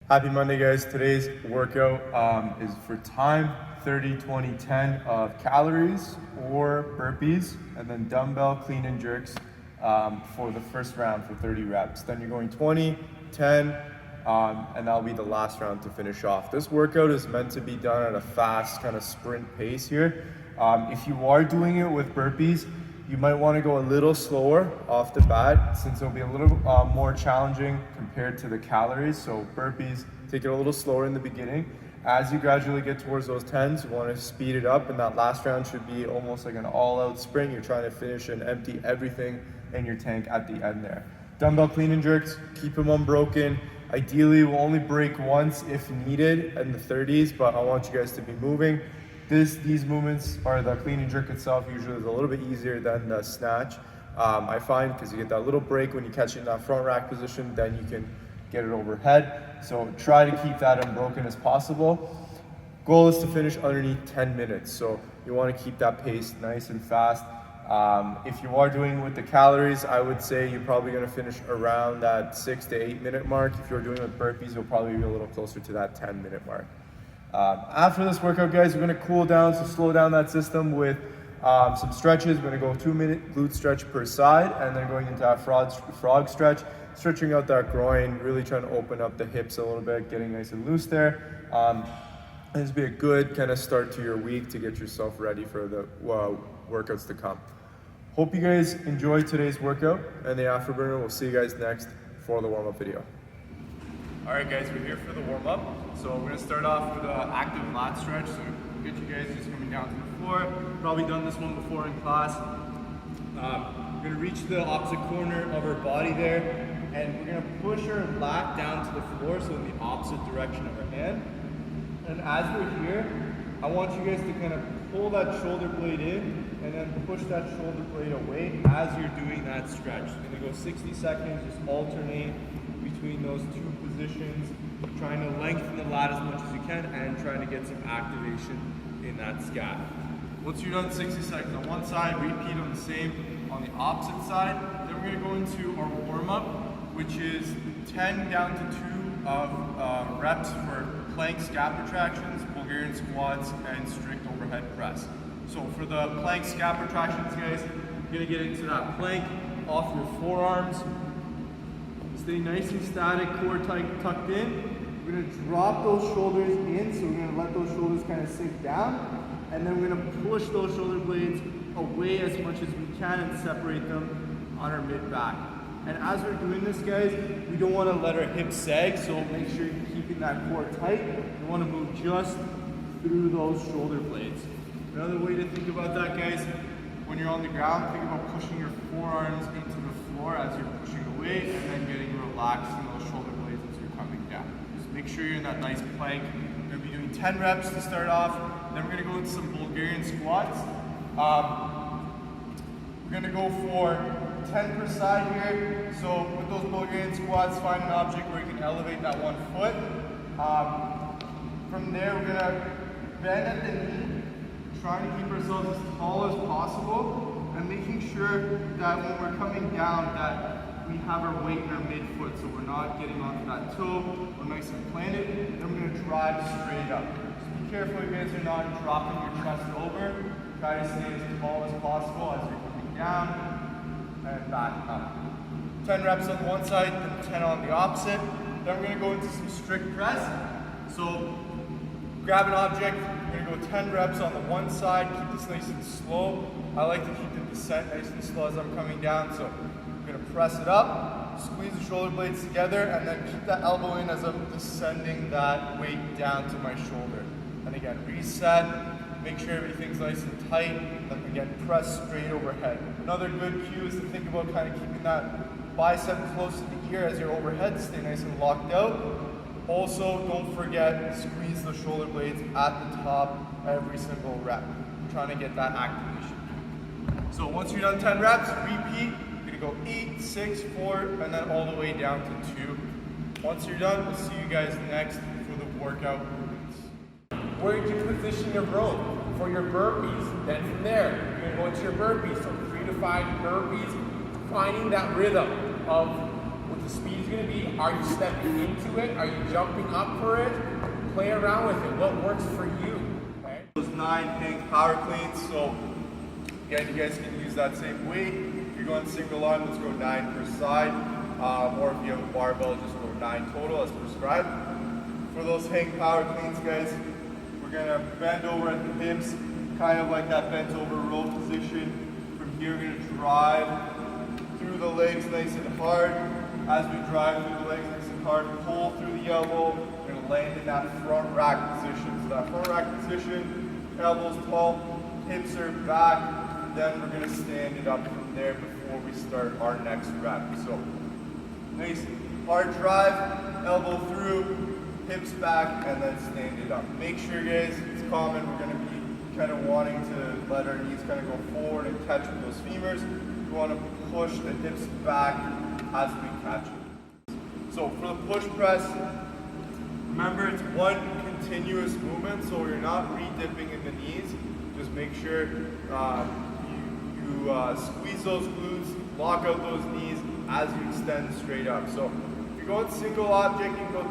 Happy Monday, guys. Today's workout is for time 30, 20, 10 of calories or burpees, and then dumbbell clean and jerks for the first round for 30 reps. Then you're going 20, 10, and that'll be the last round to finish off. This workout is meant to be done at a fast kind of sprint pace here. If you are doing it with burpees, you might want to go a little slower off the bat since it'll be a little more challenging compared to the calories. So burpees, take it a little slower in the beginning. As you gradually get towards those 10s, you want to speed it up, and that last round should be almost like an all-out sprint. You're trying to finish and empty everything in your tank at the end there. Dumbbell clean and jerks, keep them unbroken. Ideally, we'll only break once if needed in the 30s, but I want you guys to be moving. These movements, or the clean and jerk itself, usually is a little bit easier than the snatch. I find because you get that little break when you catch it in that front rack position, then you can get it overhead. So try to keep that unbroken as possible. Goal is to finish underneath 10 minutes. So you want to keep that pace nice and fast. If you are doing it with the calories, I would say you're probably going to finish around that 6 to 8 minute mark. If you're doing it with burpees, you'll probably be a little closer to that 10-minute mark. After this workout, guys, we're going to cool down, so slow down that system with some stretches. We're going to go 2-minute glute stretch per side, and then going into that frog stretch, stretching out that groin, really trying to open up the hips a little bit, getting nice and loose there. This will be a good kind of start to your week to get yourself ready for the workouts to come. Hope you guys enjoyed today's workout and the afterburner. We'll see you guys next for the warm-up video. All right, guys, we're here for the warm-up. So we're gonna start off with an active lat stretch. So get you guys just coming down to the floor. Probably done this one before in class. We're gonna reach the opposite corner of our body there, and we're gonna push our lat down to the floor, so in the opposite direction of our hand. And as we're here, I want you guys to kind of pull that shoulder blade in and then push that shoulder blade away as you're doing that stretch. So we're gonna go 60 seconds, just alternate between those two positions, trying to lengthen the lat as much as you can and trying to get some activation in that scap. Once you're done 60 seconds on one side, repeat on the same on the opposite side. Then we're going to go into our warm-up, which is 10 down to 2 of reps for plank scap retractions, Bulgarian squats, and strict overhead press. So for the plank scap retractions, guys, you're going to get into that plank off your forearms. Stay nice and static, core tucked in. We're going to drop those shoulders in, so we're going to let those shoulders kind of sink down. And then we're going to push those shoulder blades away as much as we can and separate them on our mid-back. And as we're doing this, guys, we don't want to let our hips sag, so make sure you're keeping that core tight. You want to move just through those shoulder blades. Another way to think about that, guys, when you're on the ground, think about pushing your forearms into the floor as you're pushing away, and then getting relaxed in those shoulder blades as you're coming down. Just make sure you're in that nice plank. We're going to be doing 10 reps to start off. Then we're going to go into some Bulgarian squats. We're going to go for 10 per side here. So with those Bulgarian squats, find an object where you can elevate that one foot. From there, we're going to bend at the knee, trying to keep ourselves as tall as possible, and making sure that when we're coming down that we have our weight in our midfoot, so we're not getting onto that toe, we're nice and planted. Then we're going to drive straight up. Just be careful you guys are not dropping your chest over. Try to stay as tall as possible as you're coming down and back up. 10 reps on one side, then 10 on the opposite. Then we're going to go into some strict press. So grab an object. We're going to go 10 reps on the one side. Keep this nice and slow. I like to keep the descent nice and slow as I'm coming down. So I'm going to press it up, squeeze the shoulder blades together, and then keep that elbow in as I'm descending that weight down to my shoulder. And again, reset. Make sure everything's nice and tight. And again, press straight overhead. Another good cue is to think about kind of keeping that bicep close to the ear as you're overhead. Stay nice and locked out. Also, don't forget, squeeze the shoulder blades at the top every single rep. I'm trying to get that activation. So once you're done 10 reps, repeat. You're gonna go 8, 6, 4, and then all the way down to 2. Once you're done, we'll see you guys next for the workout movements. Where you position your rope for your burpees. Then from there, you're gonna go into your burpees. So 3 to 5 burpees, finding that rhythm of with the The speed is going to be, are you stepping into it? Are you jumping up for it? Play around with it. What works for you? Okay? Those 9 hang power cleans. So again, you guys can use that same weight. If you're going single arm, let's go 9 per side. Or if you have a barbell, just go 9 total as prescribed. For those hang power cleans, guys, we're gonna bend over at the hips, kind of like that bent over row position. From here, we're gonna drive through the legs nice and hard. As we drive through the legs nice and hard, pull through the elbow. We're gonna land in that front rack position. So that front rack position, elbows tall, hips are back. Then we're gonna stand it up from there before we start our next rep. So nice hard drive, elbow through, hips back, and then stand it up. Make sure, guys, it's common. We're going to be kind of wanting to let our knees kind of go forward and catch with those femurs. We want to push the hips back as we catch it. So for the push press, remember it's one continuous movement, so you're not re-dipping in the knees. Just make sure you squeeze those glutes, lock out those knees as you extend straight up. So if you're going single object, you can go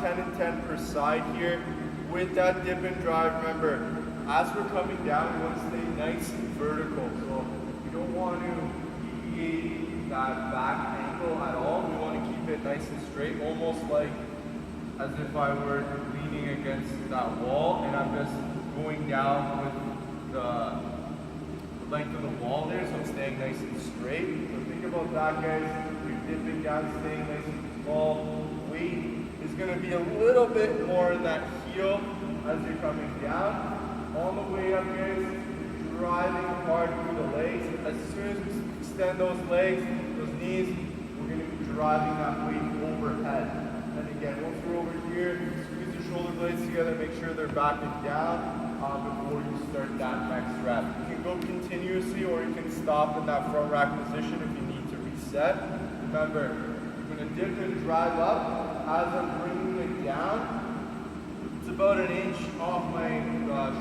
10 and 10 per side here. With that dip and drive, remember, as we're coming down, we want to stay nice and vertical. So we don't want to deviate that back ankle at all. We want to keep it nice and straight, almost like as if I were leaning against that wall and I'm just going down with the length of the wall there, so I'm staying nice and straight. So think about that, guys. You're dipping down, staying nice and tall. Weight is going to be a little bit more in that heel as you're coming down. On the way up, guys, driving hard through the legs. As soon as we extend those legs, those knees, we're going to be driving that weight overhead. And again, once we're over here, squeeze the shoulder blades together, make sure they're back and down before you start that next rep. You can go continuously or you can stop in that front rack position if you need to reset. Remember, you're going to dip and drive up. As I'm bringing it down, it's about an inch off my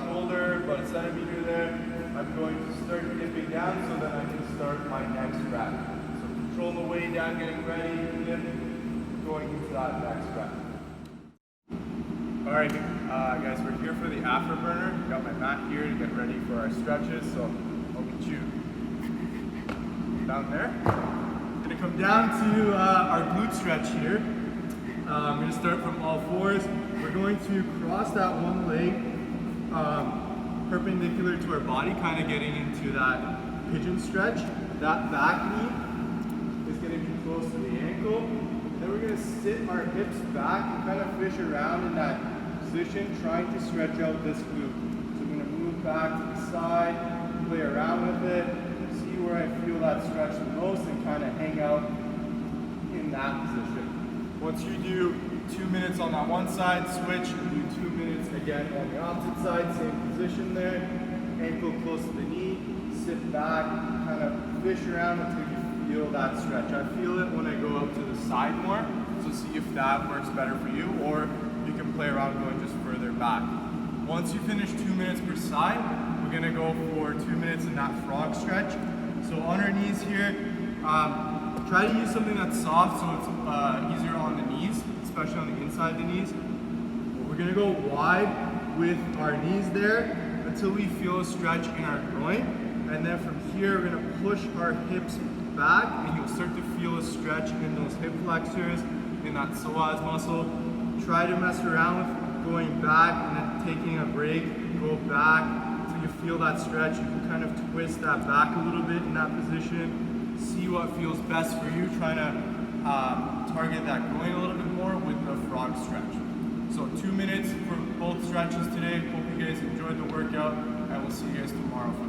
shoulder, about a centimeter there. I'm going to start dipping down so that I can start my next rep. So control the way down, getting ready, dip, going into that next rep. Alright guys, we're here for the afterburner. Got my mat here to get ready for our stretches, so I'll meet you down there. Gonna come down to our glute stretch here. I'm gonna start from all fours. We're going to cross that one leg perpendicular to our body, kind of getting into that pigeon stretch. That back knee is gonna be close to the ankle. Then we're gonna sit our hips back and kind of fish around in that position, trying to stretch out this glute. So I'm gonna move back to the side, play around with it, see where I feel that stretch the most, and kind of hang out in that position. Once you do 2 minutes on that one side, switch and do 2 minutes again on the opposite side, same position there, ankle close to the knee, sit back, kind of fish around until you feel that stretch. I feel it when I go out to the side more, so see if that works better for you, or you can play around going just further back. Once you finish 2 minutes per side, we're gonna go for 2 minutes in that frog stretch. So on our knees here, try to use something that's soft so it's easier on the knees, especially on the inside of the knees. We're gonna go wide with our knees there until we feel a stretch in our groin. And then from here, we're gonna push our hips back and you'll start to feel a stretch in those hip flexors, in that psoas muscle. Try to mess around with going back and then taking a break, go back until you feel that stretch. You can kind of twist that back a little bit in that position. See what feels best for you, trying to target that groin a little bit more with the frog stretch. So 2 minutes for both stretches today. Hope you guys enjoyed the workout, and we'll see you guys tomorrow for